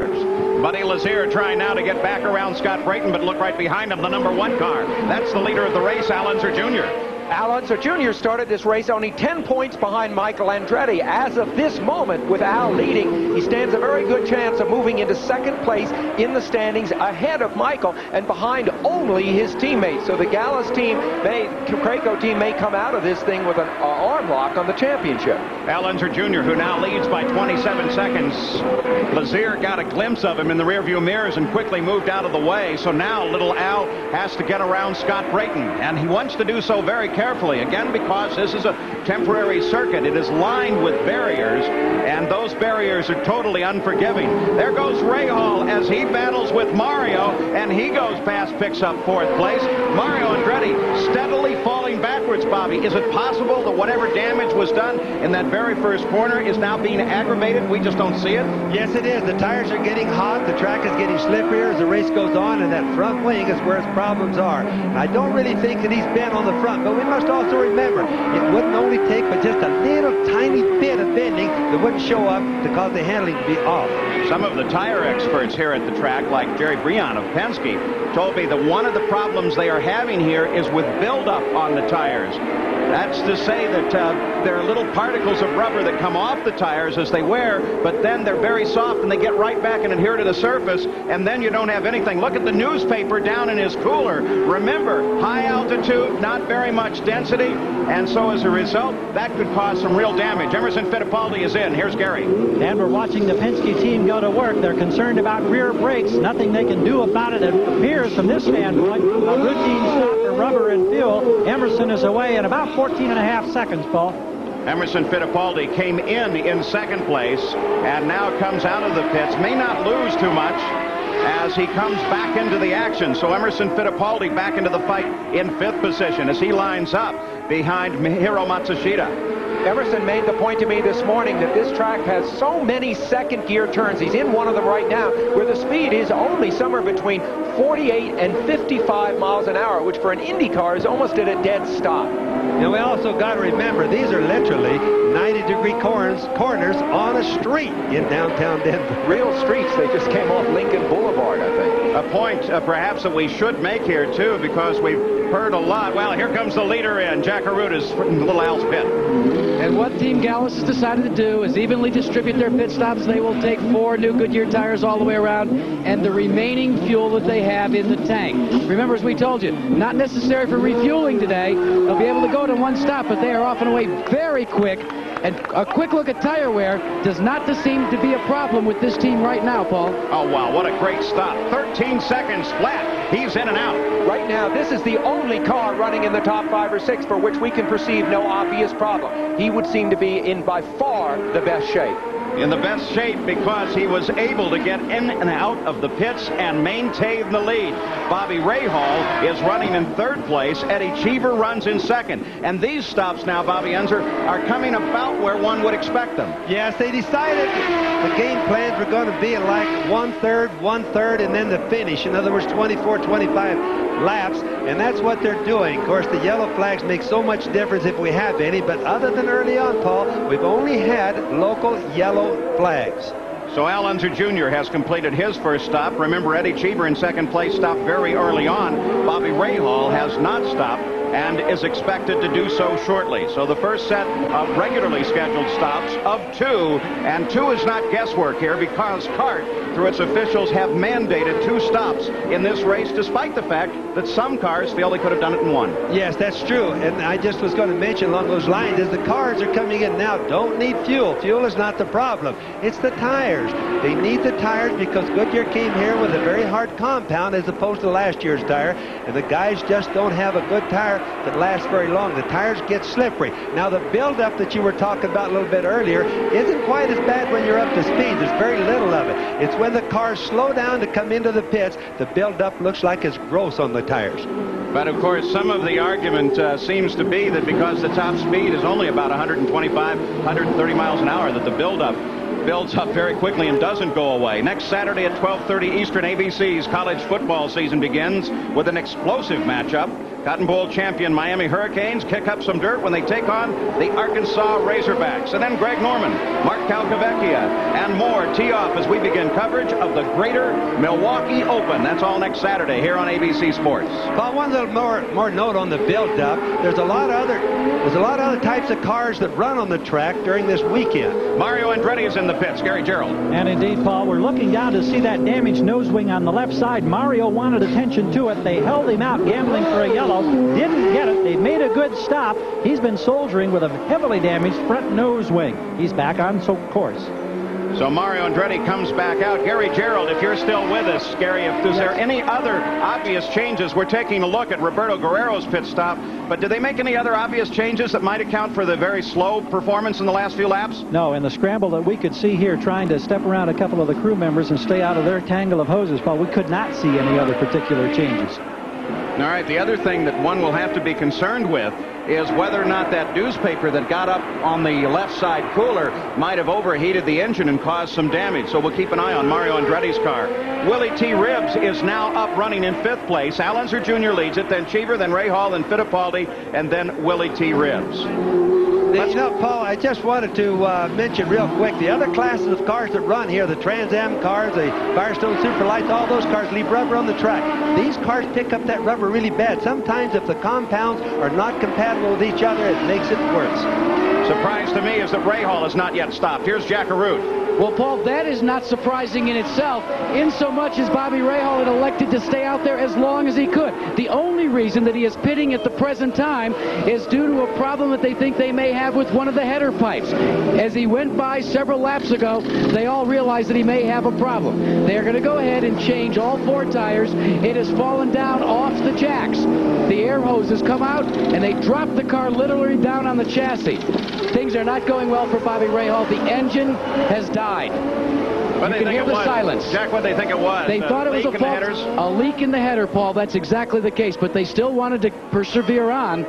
Buddy Lazier trying now to get back around Scott Brayton, but look right behind him, the #1 car. That's the leader of the race, Al Unser Jr. Al Unser Jr. started this race only 10 points behind Michael Andretti. As of this moment, with Al leading, he stands a very good chance of moving into second place in the standings ahead of Michael and behind only his teammates. So the Gallus team, Craco team may come out of this thing with an arm lock on the championship. Al Unser Jr., who now leads by 27 seconds. Lazier got a glimpse of him in the rearview mirrors and quickly moved out of the way. So now little Al has to get around Scott Brayton, and he wants to do so very carefully, again, because this is a temporary circuit. It is lined with barriers, and those barriers are totally unforgiving. There goes Ray Hall as he battles with Mario, and he goes past, picks up 4th place. Mario Andretti steadily falling backwards, Bobby. Is it possible that whatever damage was done in that very first corner is now being aggravated? We just don't see it? Yes, it is. The tires are getting hot. The track is getting slipperier as the race goes on, and that front wing is where its problems are. And I don't really think that he's bent on the front, but we must also remember, it wouldn't only take but just a little tiny bit of bending that wouldn't show up to cause the handling to be off. Some of the tire experts here at the track, like Jerry Breon of Penske, told me that one of the problems they are having here is with buildup on the tires. That's to say that there are little particles of rubber that come off the tires as they wear, but then they're very soft and they get right back and adhere to the surface, and then you don't have anything. Look at the newspaper down in his cooler. Remember, high altitude, not very much density, and so as a result, that could cause some real damage. Emerson Fittipaldi is in. Here's Gary. And we're watching the Penske team go to work. They're concerned about rear brakes. Nothing they can do about it. It appears from this standpoint, a routine stop for rubber and fuel. Emerson is away in about 14.5 seconds, Paul. Emerson Fittipaldi came in second place and now comes out of the pits. May not lose too much as he comes back into the action. So Emerson Fittipaldi back into the fight in 5th position as he lines up behind Mihiro Matsushita. Emerson made the point to me this morning that this track has so many second gear turns. He's in one of them right now where the speed is only somewhere between 48 and 55 miles an hour, which for an IndyCar is almost at a dead stop. Now we also got to remember, these are literally 90-degree corners on a street in downtown Denver. Real streets. They just came off Lincoln Boulevard, I think. A point perhaps that we should make here, too, because we've heard a lot. Well, here comes the leader in. Jack Aruta's in Little Al's pit. And what Team Gallus has decided to do is evenly distribute their pit stops. They will take 4 new Goodyear tires all the way around and the remaining fuel that they have in the tank. Remember, as we told you, not necessary for refueling today. They'll be able to go to one stop, but they are off and away very quick. And a quick look at tire wear does not seem to be a problem with this team right now, Paul. Oh, wow, what a great stop. 13 seconds flat. He's in and out. Right now, this is the only car running in the top 5 or 6 for which we can perceive no obvious problem. He would seem to be in by far the best shape. In the best shape because he was able to get in and out of the pits and maintain the lead. Bobby Rahal is running in 3rd place. Eddie Cheever runs in 2nd. And these stops now, Bobby Unser, are coming about where one would expect them. Yes, they decided the game plans were going to be like 1/3, 1/3, and then the finish. In other words, 24, 25 laps, and that's what they're doing. Of course, the yellow flags make so much difference if we have any, but other than early on, Paul, we've only had local yellow flags. So Al Unser Jr. has completed his first stop. Remember, Eddie Cheever in 2nd place stopped very early on. Bobby Rahal has not stopped and is expected to do so shortly. So the first set of regularly scheduled stops of 2, and 2 is not guesswork here because CART, through its officials, have mandated 2 stops in this race, despite the fact that some cars feel they could have done it in 1. Yes, that's true. And I just was going to mention along those lines, as the cars are coming in now, don't need fuel. Fuel is not the problem. It's the tires. They need the tires because Goodyear came here with a very hard compound as opposed to last year's tire, and the guys just don't have a good tire that lasts very long. The tires get slippery. Now, the buildup that you were talking about a little bit earlier isn't quite as bad when you're up to speed. There's very little of it. It's when the cars slow down to come into the pits, the buildup looks like it's gross on the tires. But, of course, some of the argument seems to be that because the top speed is only about 125, 130 miles an hour, that the buildup builds up very quickly and doesn't go away. Next Saturday at 12:30 Eastern, ABC's college football season begins with an explosive matchup Cotton Bowl champion Miami Hurricanes kick up some dirt when they take on the Arkansas Razorbacks. And then Greg Norman, Mark Calcavecchia, and more tee off as we begin coverage of the Greater Milwaukee Open. That's all next Saturday here on ABC Sports. Well, one little more note on the build-up. There's a lot of other types of cars that run on the track during this weekend. Mario Andretti is in the pits. Gary Gerald. And indeed, Paul, we're looking down to see that damaged nose wing on the left side. Mario wanted attention to it. They held him out gambling for a yellow. Didn't get it. They made a good stop. He's been soldiering with a heavily damaged front nose wing. He's back on course. So Mario Andretti comes back out. Gary Gerald, if you're still with us, Gary, is there any other obvious changes? We're taking a look at Roberto Guerrero's pit stop, but did they make any other obvious changes that might account for the very slow performance in the last few laps? No, in the scramble that we could see here, trying to step around a couple of the crew members and stay out of their tangle of hoses, Paul, we could not see any other particular changes. All right, the other thing that one will have to be concerned with is whether or not that newspaper that got up on the left side cooler might have overheated the engine and caused some damage. So we'll keep an eye on Mario Andretti's car. Willie T. Ribbs is now up running in 5th place. Al Unser Jr. leads it, then Cheever, then Ray Hall, then Fittipaldi, and then Willie T. Ribbs. You know, Paul, I just wanted to mention real quick, the other classes of cars that run here, the Trans Am cars, the Firestone Superlights, all those cars leave rubber on the track. These cars pick up that rubber really bad. Sometimes if the compounds are not compatible with each other, it makes it worse. Surprise to me is that Ray Hall has not yet stopped. Here's Jack Arute. Well, Paul, that is not surprising in itself, in so much as Bobby Rahal had elected to stay out there as long as he could. The only reason that he is pitting at the present time is due to a problem that they think they may have with one of the header pipes. As he went by several laps ago, they all realized that he may have a problem. They're going to go ahead and change all 4 tires. It has fallen down off the jacks. The air hoses come out, and they drop the car literally down on the chassis. Things are not going well for Bobby Rahal. The engine has died. What You can hear the silence. Jack, what they think it was? They thought it was a leak in the header, Paul. That's exactly the case. But they still wanted to persevere on.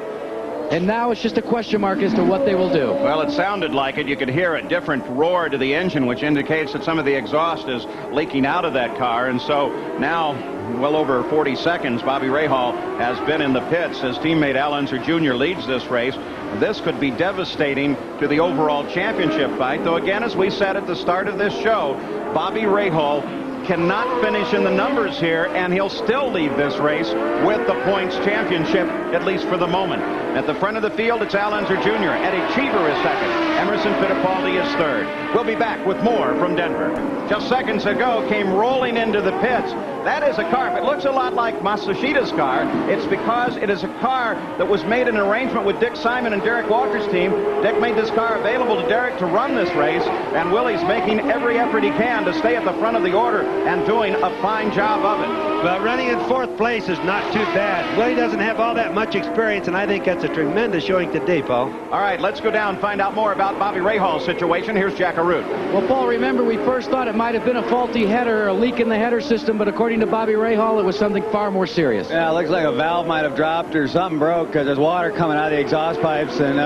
And now it's just a question mark as to what they will do. Well, it sounded like it. You could hear a different roar to the engine, which indicates that some of the exhaust is leaking out of that car. And so now, well over 40 seconds, Bobby Rahal has been in the pits. His teammate Al Unser Jr. leads this race. This could be devastating to the overall championship fight. Though, again, as we said at the start of this show, Bobby Rahal cannot finish in the numbers here, and he'll still lead this race with the points championship, at least for the moment. At the front of the field, it's Al Unser Jr. Eddie Cheever is second. Emerson Fittipaldi is third. We'll be back with more from Denver. Just seconds ago, came rolling into the pits. That is a car. If it looks a lot like Masashida's car, it's because it is a car that was made in an arrangement with Dick Simon and Derek Walker's team. Dick made this car available to Derek to run this race, and Willie's making every effort he can to stay at the front of the order and doing a fine job of it. Well, running in 4th place is not too bad. Willie doesn't have all that much experience, and I think that's a tremendous showing today, Paul. All right, let's go down and find out more about Bobby Rahal's situation. Here's Jack Arute. Well, Paul, remember we first thought it might have been a faulty header, a leak in the header system, but according to Bobby Rahal, it was something far more serious. Yeah, it looks like a valve might have dropped or something broke because there's water coming out of the exhaust pipes, and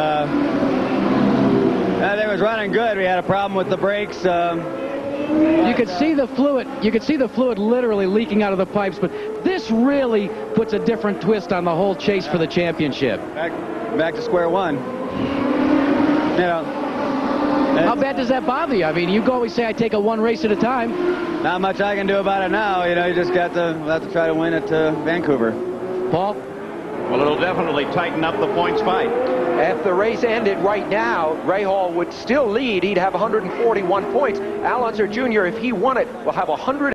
everything was running good. We had a problem with the brakes. You could see the fluid. You could see the fluid literally leaking out of the pipes, but this really puts a different twist on the whole chase for the championship. Back to square one. You know. How bad does that bother you? I mean, you always say I take it 1 race at a time. Not much I can do about it now. You know, you just got to have to try to win at Vancouver. Paul? Well, it'll definitely tighten up the points fight. If the race ended right now, Rahal would still lead. He'd have 141 points. Al Unser Jr., if he won it, will have 100.